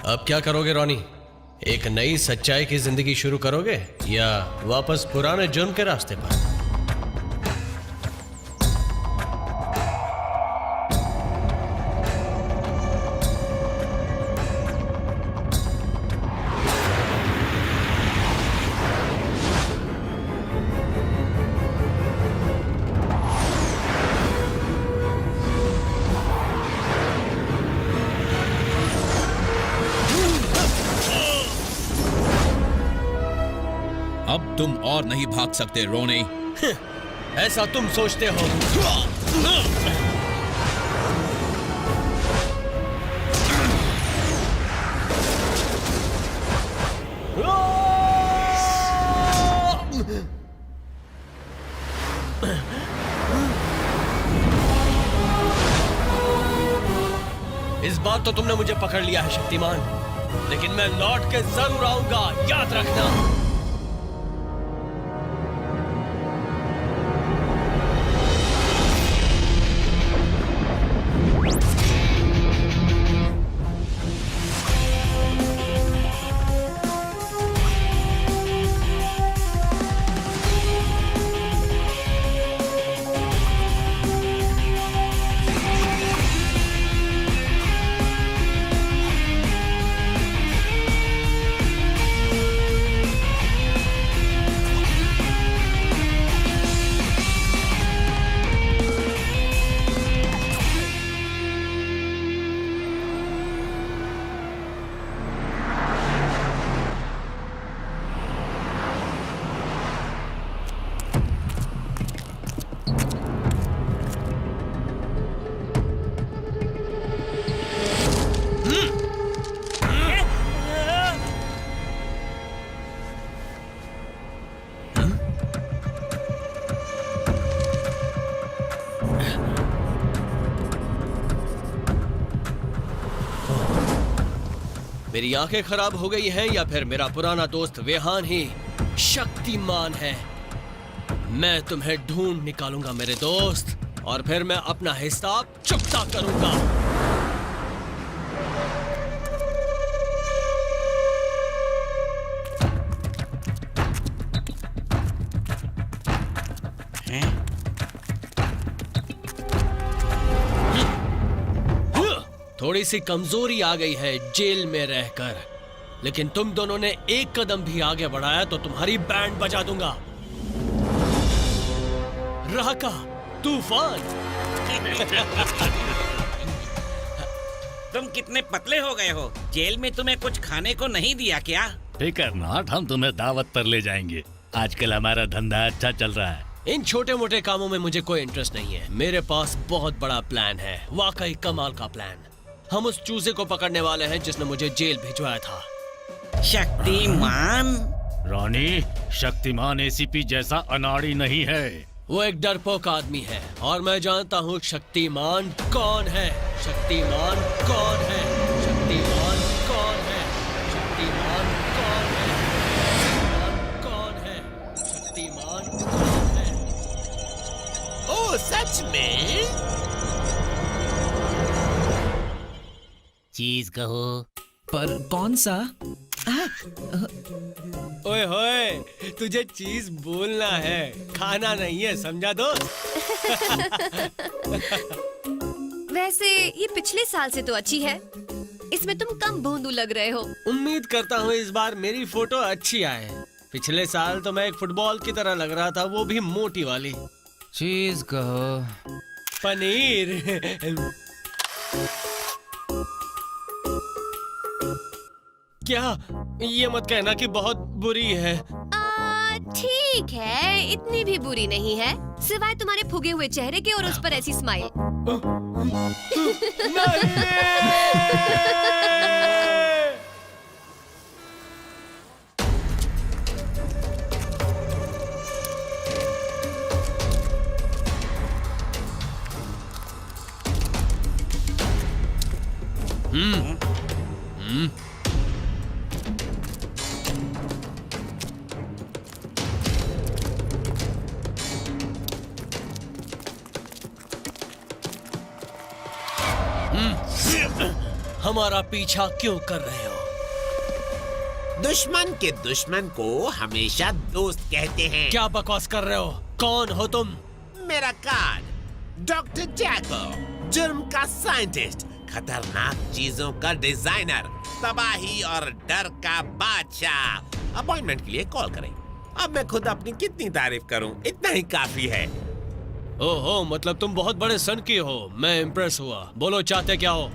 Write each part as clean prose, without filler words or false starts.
अब क्या करोगे रोनी? एक नई सच्चाई की जिंदगी शुरू करोगे या वापस पुराने जुर्म के रास्ते पर? अब तुम और नहीं भाग सकते रोनी। ऐसा तुम सोचते हो? इस बार तो तुमने मुझे पकड़ लिया है शक्तिमान, लेकिन मैं लौट के जरूर आऊंगा, याद रखना। मेरी आंखें खराब हो गई हैं या फिर मेरा पुराना दोस्त वेहान ही शक्तिमान है? मैं तुम्हें ढूंढ निकालूंगा मेरे दोस्त, और फिर मैं अपना हिसाब चुकता करूंगा। थोड़ी सी कमजोरी आ गई है जेल में रहकर, लेकिन तुम दोनों ने एक कदम भी आगे बढ़ाया तो तुम्हारी बैंड बजा दूंगा। राका, तूफान। तुम कितने पतले हो गए हो? जेल में तुम्हें कुछ खाने को नहीं दिया क्या? फिकर नॉट, हम तुम्हें दावत पर ले जाएंगे। आजकल हमारा धंधा अच्छा चल रहा है। इन छोटे मोटे कामों में मुझे कोई इंटरेस्ट नहीं है। मेरे पास बहुत बड़ा प्लान है, वाकई कमाल का प्लान। हम उस चूजे को पकड़ने वाले हैं जिसने मुझे जेल भिजवाया था। शक्तिमान? रोनी, शक्तिमान एसीपी जैसा अनाड़ी नहीं है। वो एक डरपोक आदमी है और मैं जानता हूँ शक्तिमान कौन है। शक्तिमान कौन है? शक्तिमान कौन है? शक्तिमान कौन है? शक्तिमान कौन है? शक्तिमान कौन है? ओह, सच में? चीज कहो। पर कौन सा? ओए होए, तुझे चीज बोलना है, खाना नहीं है, समझा दोस्त? वैसे ये पिछले साल से तो अच्छी है, इसमें तुम कम भोंदू लग रहे हो। उम्मीद करता हूँ इस बार मेरी फोटो अच्छी आए। पिछले साल तो मैं एक फुटबॉल की तरह लग रहा था, वो भी मोटी वाली। चीज कहो। पनीर। क्या? ये मत कहना कि बहुत बुरी है। ठीक है, इतनी भी बुरी नहीं है, सिवाय तुम्हारे फूगे हुए चेहरे के और उस पर ऐसी स्माइल। हमारा पीछा क्यों कर रहे हो? दुश्मन के दुश्मन को हमेशा दोस्त कहते हैं। क्या बकवास कर रहे हो? कौन हो तुम? मेरा कार्ड डॉक्टर जैको, जुर्म का साइंटिस्ट, खतरनाक चीजों का डिजाइनर, तबाही और डर का बादशाह। अपॉइंटमेंट के लिए कॉल करें। अब मैं खुद अपनी कितनी तारीफ करूं, इतना ही काफी है। ओहो, मतलब तुम बहुत बड़े सन की हो। मैं इम्प्रेस हुआ। बोलो, चाहते क्या हो?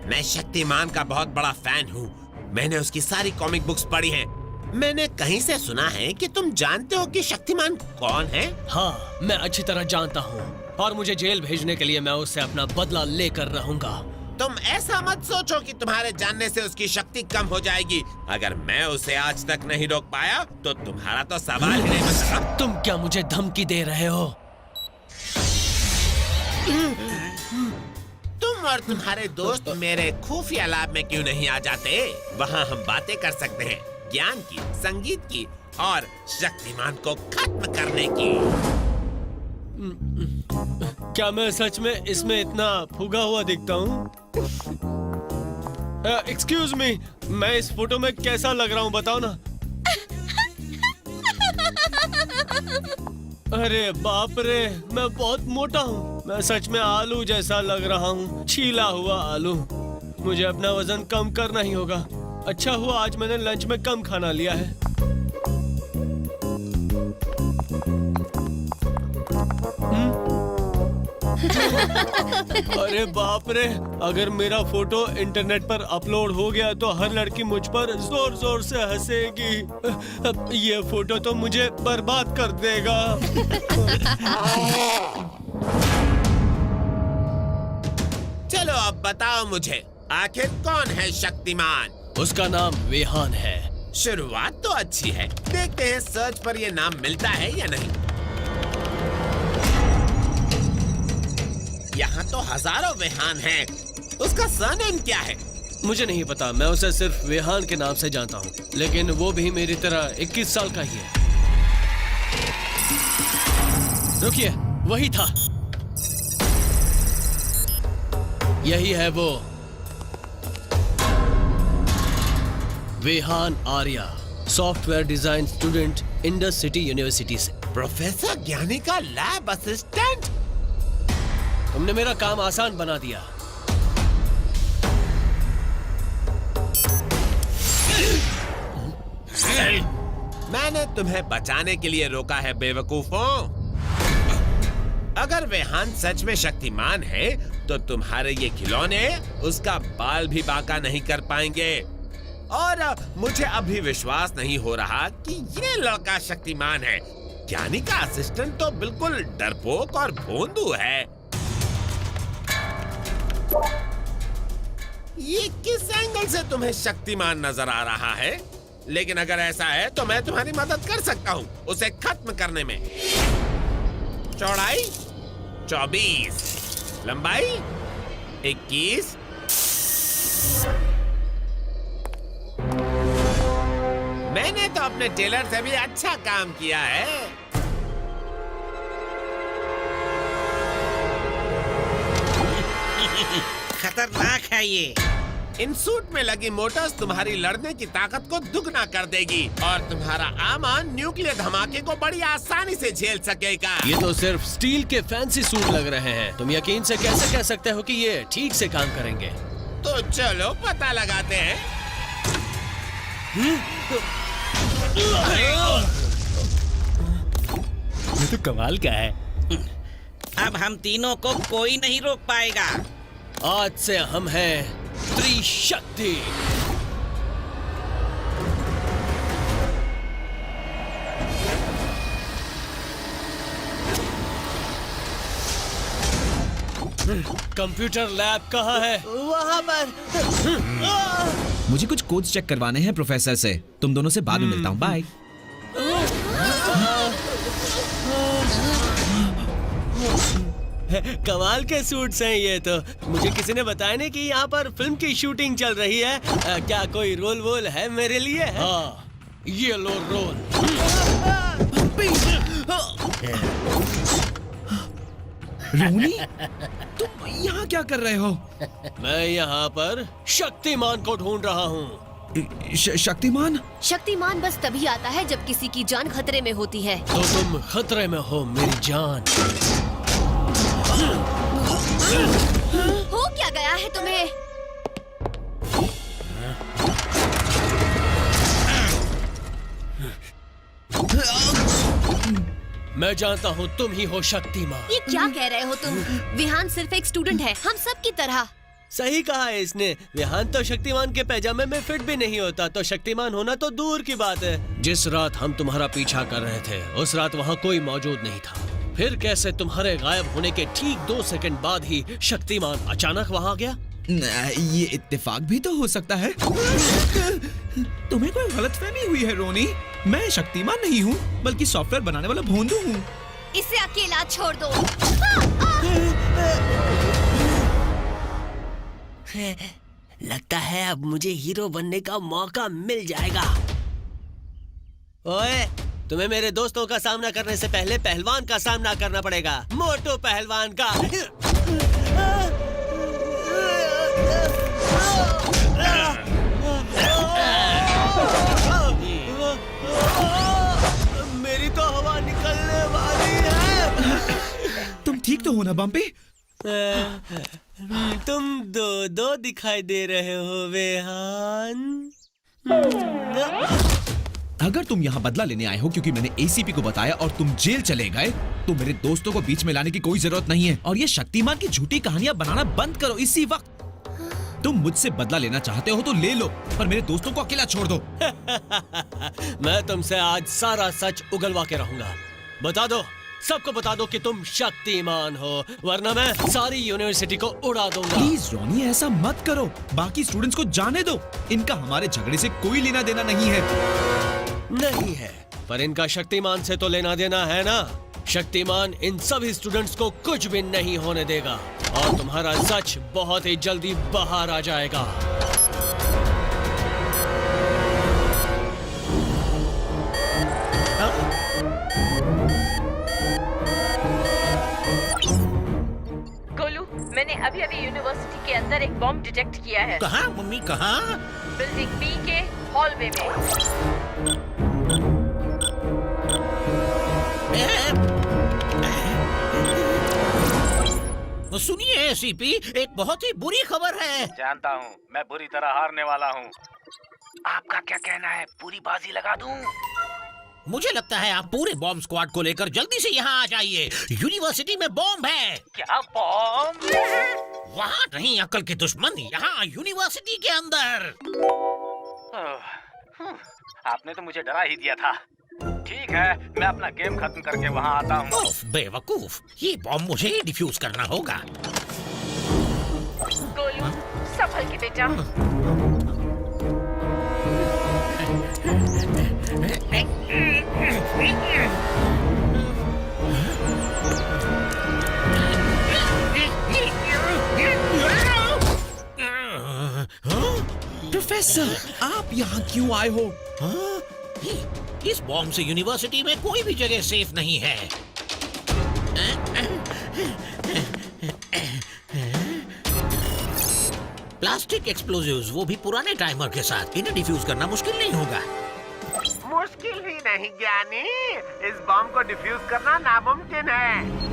मैं शक्तिमान का बहुत बड़ा फैन हूँ। मैंने उसकी सारी कॉमिक बुक्स पढ़ी हैं। मैंने कहीं से सुना है कि तुम जानते हो कि शक्तिमान कौन है? हाँ, मैं अच्छी तरह जानता हूँ और मुझे जेल भेजने के लिए मैं उससे अपना बदला लेकर रहूंगा। तुम ऐसा मत सोचो कि तुम्हारे जानने से उसकी शक्ति कम हो जाएगी। अगर मैं उसे आज तक नहीं रोक पाया तो तुम्हारा तो सवाल ही नहीं बनता। तुम क्या मुझे धमकी दे रहे हो? तुम और तुम्हारे दोस्त मेरे खुफिया लैब में क्यों नहीं आ जाते? वहाँ हम बातें कर सकते हैं, ज्ञान की, संगीत की और शक्तिमान को खत्म करने की। क्या मैं सच में इसमें इतना फूगा हुआ दिखता हूँ? एक्सक्यूज मी, मैं इस फोटो में कैसा लग रहा हूँ बताओ ना। अरे बाप रे, मैं बहुत मोटा हूँ। मैं सच में आलू जैसा लग रहा हूँ, छीला हुआ आलू। मुझे अपना वजन कम करना ही होगा। अच्छा हुआ आज मैंने लंच में कम खाना लिया है। अरे बाप रे, अगर मेरा फोटो इंटरनेट पर अपलोड हो गया तो हर लड़की मुझ पर जोर जोर से हंसेगी। ये फोटो तो मुझे बर्बाद कर देगा। चलो अब बताओ मुझे, आखिर कौन है शक्तिमान? उसका नाम वेहान है। शुरुआत तो अच्छी है। देखते हैं सर्च पर ये नाम मिलता है या नहीं। यहाँ तो हजारों वेहान हैं। उसका सरनेम क्या है? मुझे नहीं पता, मैं उसे सिर्फ वेहान के नाम से जानता हूँ, लेकिन वो भी मेरी तरह 21 साल का ही है। रुकिए, वही था। यही है वो, Vehaan Arya, software design student, Indus City University से। प्रोफेसर ज्ञानी का लैब असिस्टेंट? तुमने मेरा काम आसान बना दिया। मैंने तुम्हें बचाने के लिए रोका है बेवकूफों। अगर वेहान सच में शक्तिमान है तो तुम्हारे ये खिलौने उसका बाल भी बांका नहीं कर पाएंगे। और मुझे अभी विश्वास नहीं हो रहा कि ये लड़का शक्तिमान है। ज्ञानी का असिस्टेंट तो बिल्कुल डरपोक और भोंदू है। ये किस एंगल से तुम्हें शक्तिमान नजर आ रहा है? लेकिन अगर ऐसा है तो मैं तुम्हारी मदद कर सकता हूँ उसे खत्म करने में। चौड़ाई 24, लंबाई 21। मैंने तो अपने टेलर से भी अच्छा काम किया है। खतरनाक है ये। इन सूट में लगी मोटर्स तुम्हारी लड़ने की ताकत को दुगना कर देगी और तुम्हारा आमान न्यूक्लियर धमाके को बड़ी आसानी से झेल सकेगा। ये तो सिर्फ स्टील के फैंसी सूट लग रहे हैं। तुम यकीन से कैसे कह सकते हो कि ये ठीक से काम करेंगे? तो चलो पता लगाते हैं। ये तो कमाल का है। अब हम तीनों को कोई नहीं रोक पाएगा। आज से हम हैं त्रिशक्ति। कंप्यूटर लैब कहाँ है? वहाँ पर। मुझे कुछ कोड्स चेक करवाने हैं प्रोफेसर से। तुम दोनों से बाद में मिलता हूँ। बाय। कमाल के सूट्स हैं ये तो। मुझे किसी ने बताया नहीं कि यहाँ पर फिल्म की शूटिंग चल रही है। क्या कोई रोल वोल है मेरे लिए? हाँ, ये लो रोल। रोनी, तुम यहाँ क्या कर रहे हो? मैं यहाँ पर शक्तिमान को ढूंढ रहा हूँ। शक्तिमान? शक्तिमान बस तभी आता है जब किसी की जान खतरे में होती है। तो तुम खतरे में हो मेरी जान। हो क्या गया है तुम्हें? मैं जानता हूँ तुम ही हो शक्तिमान। ये क्या कह रहे हो तुम? विहान सिर्फ एक स्टूडेंट है, हम सब की तरह। सही कहा है इसने। विहान तो शक्तिमान के पैजामे में फिट भी नहीं होता, तो शक्तिमान होना तो दूर की बात है। जिस रात हम तुम्हारा पीछा कर रहे थे उस रात वहाँ कोई मौजूद नहीं था। फिर कैसे तुम्हारे गायब होने के ठीक 2 सेकंड बाद ही शक्तिमान अचानक वहाँ गया? ये इत्तेफाक भी तो हो सकता है। तुम्हें कोई गलतफहमी हुई है रोनी। मैं शक्तिमान नहीं हूँ, बल्कि सॉफ्टवेयर बनाने वाला भोंदू हूँ। इसे अकेला छोड़ दो। लगता है अब मुझे हीरो बनने का मौका मिल जाएगा। ओए, तुम्हें मेरे दोस्तों का सामना करने से पहले पहलवान का सामना करना पड़ेगा। मोटू पहलवान का। मेरी तो हवा निकलने वाली है। तुम ठीक तो हो ना बम्पी? तुम दो दिखाई दे रहे हो विहान। अगर तुम यहाँ बदला लेने आए हो क्योंकि मैंने एसीपी को बताया और तुम जेल चले गए, तो मेरे दोस्तों को बीच में लाने की कोई जरूरत नहीं है। और ये शक्तिमान की झूठी कहानियां बनाना बंद करो इसी वक्त। तुम मुझसे बदला लेना चाहते हो तो ले लो, पर मेरे दोस्तों को अकेला छोड़ दो। मैं तुमसे आज सारा सच उगलवा के रहूंगा। बता दो, सबको बता दो कि तुम शक्तिमान हो, वरना मैं सारी यूनिवर्सिटी को उड़ा दूंगा। प्लीज रोनी, ऐसा मत करो। बाकी स्टूडेंट्स को जाने दो। इनका हमारे झगड़े से कोई लेना देना नहीं है। नहीं है, पर इनका शक्तिमान से तो लेना देना है ना। शक्तिमान इन सभी स्टूडेंट्स को कुछ भी नहीं होने देगा और तुम्हारा सच बहुत ही जल्दी बाहर आ जाएगा। गोलू, मैंने अभी अभी यूनिवर्सिटी के अंदर एक बॉम्ब डिटेक्ट किया है। कहाँ मम्मी, कहाँ? बिल्डिंग बी के हॉलवे में। सुनिए सीपी, एक बहुत ही बुरी खबर है। जानता हूँ, मैं बुरी तरह हारने वाला हूँ। आपका क्या कहना है, पूरी बाजी लगा दूं? मुझे लगता है आप पूरे बॉम्ब स्क्वाड को लेकर जल्दी से यहाँ आ जाइए। यूनिवर्सिटी में बॉम्ब है। क्या बॉम्ब? वहाँ नहीं अक्ल के दुश्मन, यहाँ यूनिवर्सिटी के अंदर। आपने तो मुझे डरा ही दिया था। ठीक है, मैं अपना गेम खत्म करके वहाँ आता हूँ। ओफ बेवकूफ, ये बॉम्ब मुझे ही डिफ्यूज करना होगा। गोलू, संभल के बेटा। प्रोफेसर, आप यहाँ क्यों आए हो? इस बॉम्ब से यूनिवर्सिटी में कोई भी जगह सेफ नहीं है। प्लास्टिक एक्सप्लोजिव्स, वो भी पुराने टाइमर के साथ। इन्हें डिफ्यूज करना मुश्किल नहीं होगा। मुश्किल ही नहीं ज्ञानी, इस बॉम्ब को डिफ्यूज करना नामुमकिन है।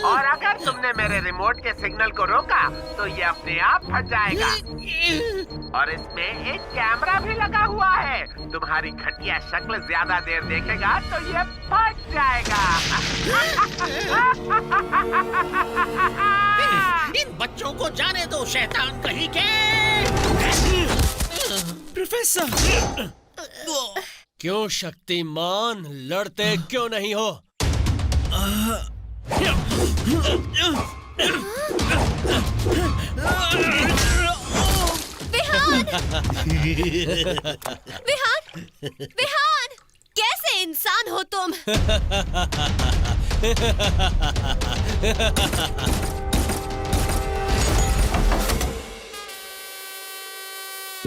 और अगर तुमने मेरे रिमोट के सिग्नल को रोका तो ये अपने आप फट जाएगा। और इसमें एक कैमरा भी लगा हुआ है। तुम्हारी घटिया शक्ल ज्यादा देर देखेगा तो ये फट जाएगा। इन बच्चों को जाने दो, शैतान कहीं के। प्रोफेसर, क्यों शक्तिमान, लड़ते क्यों नहीं हो? विहान! विहान! विहान! कैसे इंसान हो तुम?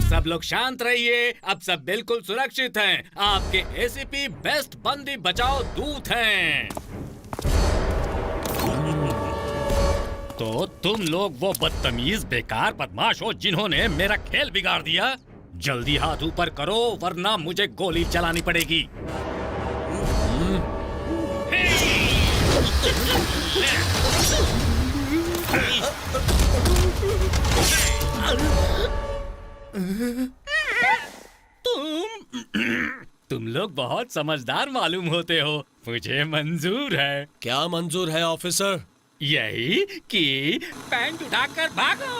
सब लोग शांत रहिए, अब सब बिल्कुल सुरक्षित हैं। आपके एसीपी बेस्ट बंदी बचाओ दूत हैं। तो तुम लोग वो बदतमीज बेकार बदमाश हो जिन्होंने मेरा खेल बिगाड़ दिया। जल्दी हाथ ऊपर करो वरना मुझे गोली चलानी पड़ेगी। तुम लोग बहुत समझदार मालूम होते हो। मुझे मंजूर है। क्या मंजूर है ऑफिसर? यही कि पैंट उठाकर भागो।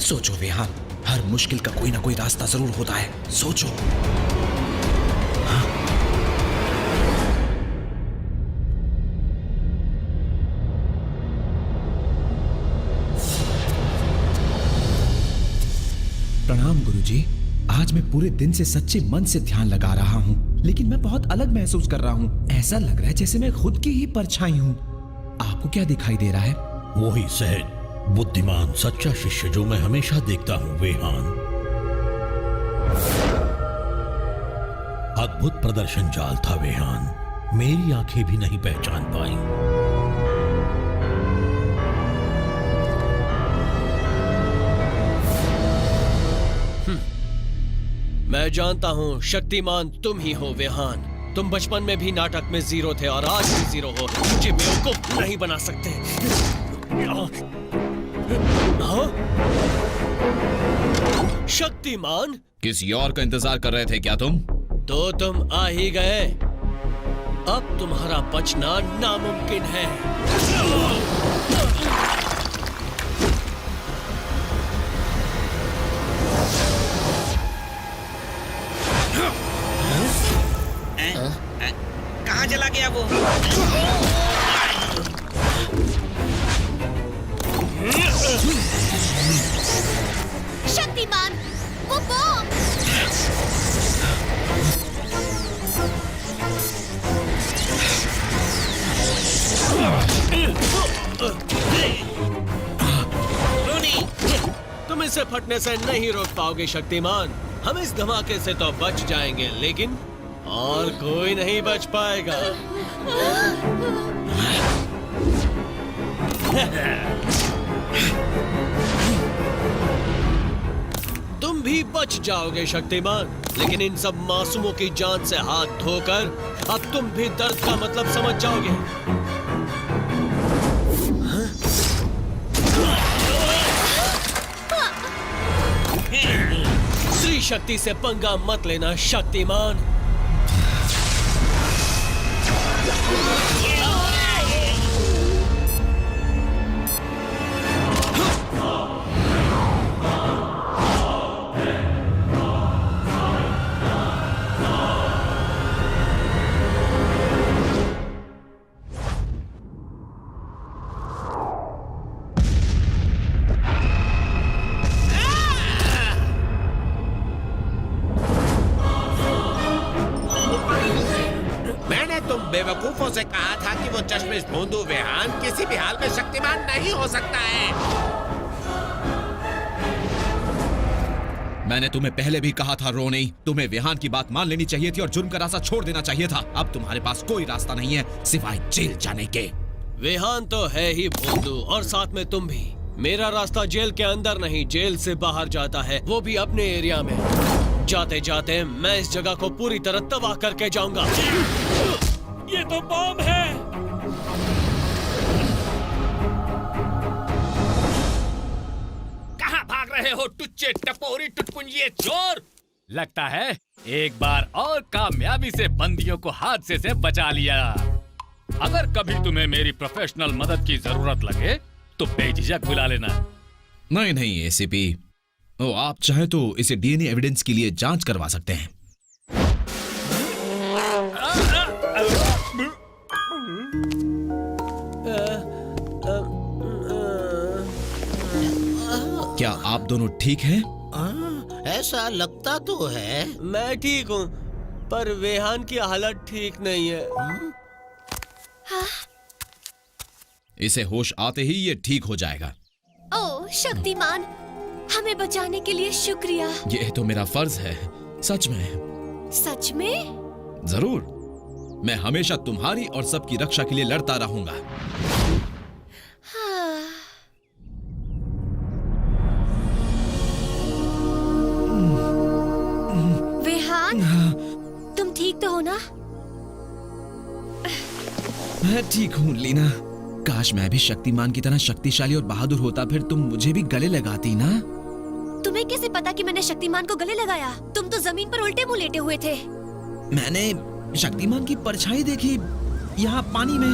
सोचो विहान, हर मुश्किल का कोई ना कोई रास्ता जरूर होता है। सोचो। प्रणाम गुरुजी। आज मैं पूरे दिन से सच्चे मन से ध्यान लगा रहा हूँ, लेकिन मैं बहुत अलग महसूस कर रहा हूँ। ऐसा लग रहा है जैसे मैं खुद की ही परछाई हूँ। आपको क्या दिखाई दे रहा है? वही सहज बुद्धिमान सच्चा शिष्य जो मैं हमेशा देखता हूँ वेहान। अद्भुत प्रदर्शन जाल था वेहान, मेरी आंखें भी नहीं पहचान पाई। मैं जानता हूँ शक्तिमान तुम ही हो विहान। तुम बचपन में भी नाटक में जीरो थे और आज भी जीरो हो। मुझे बेवकूफ नहीं बना सकते। हाँ? शक्तिमान, किसी और का इंतजार कर रहे थे क्या तुम? तो तुम आ ही गए। अब तुम्हारा बचना नामुमकिन है। कहाँ चला गया वो? शक्तिमान, वो बॉम्ब! तुम इसे फटने से नहीं रोक पाओगे शक्तिमान। हम इस धमाके से तो बच जाएंगे, लेकिन और कोई नहीं बच पाएगा। तुम भी बच जाओगे शक्तिमान, लेकिन इन सब मासूमों की जान से हाथ धोकर अब तुम भी दर्द का मतलब समझ जाओगे। स्त्री शक्ति से पंगा मत लेना शक्तिमान। बेवकूफों से कहा था कि वो चश्मिश भोंदू विहान किसी भी हाल में शक्तिमान नहीं हो सकता है। मैंने तुम्हें पहले भी कहा था रोनी, तुम्हें विहान की बात मान लेनी चाहिए थी और जुर्म का रास्ता छोड़ देना चाहिए था। अब तुम्हारे पास कोई रास्ता नहीं है सिवाय जेल जाने के। विहान तो है ही भोंदू, और साथ में तुम भी। मेरा रास्ता जेल के अंदर नहीं, जेल से बाहर जाता है, वो भी अपने एरिया में। जाते जाते मैं इस जगह को पूरी तरह तबाह करके जाऊंगा। ये तो बॉम्ब है। कहाँ भाग रहे हो टुच्चे टपोरी टुटपुंजिए चोर? लगता है एक बार और कामयाबी से बंदियों को हादसे से बचा लिया। अगर कभी तुम्हें मेरी प्रोफेशनल मदद की जरूरत लगे तो बेझिझक बुला लेना। नहीं नहीं एसीपी, आप चाहे तो इसे डीएनए एविडेंस के लिए जांच करवा सकते हैं। क्या आप दोनों ठीक हैं? ऐसा लगता तो है। मैं ठीक हूँ, पर विहान की हालत ठीक नहीं है। इसे होश आते ही ये ठीक हो जाएगा। ओह शक्तिमान, हमें बचाने के लिए शुक्रिया। ये तो मेरा फर्ज है, सच में। सच में? जरूर, मैं हमेशा तुम्हारी और सबकी रक्षा के लिए लड़ता रहूंगा। हाँ। विहान, तुम ठीक तो हो ना? मैं ठीक हूँ लीना। काश मैं भी शक्तिमान की तरह शक्तिशाली और बहादुर होता, फिर तुम मुझे भी गले लगाती ना। तुम्हें कैसे पता कि मैंने शक्तिमान को गले लगाया? तुम तो जमीन पर उल्टे मुंह लेटे हुए थे। मैंने शक्तिमान की परछाई देखी यहाँ पानी में।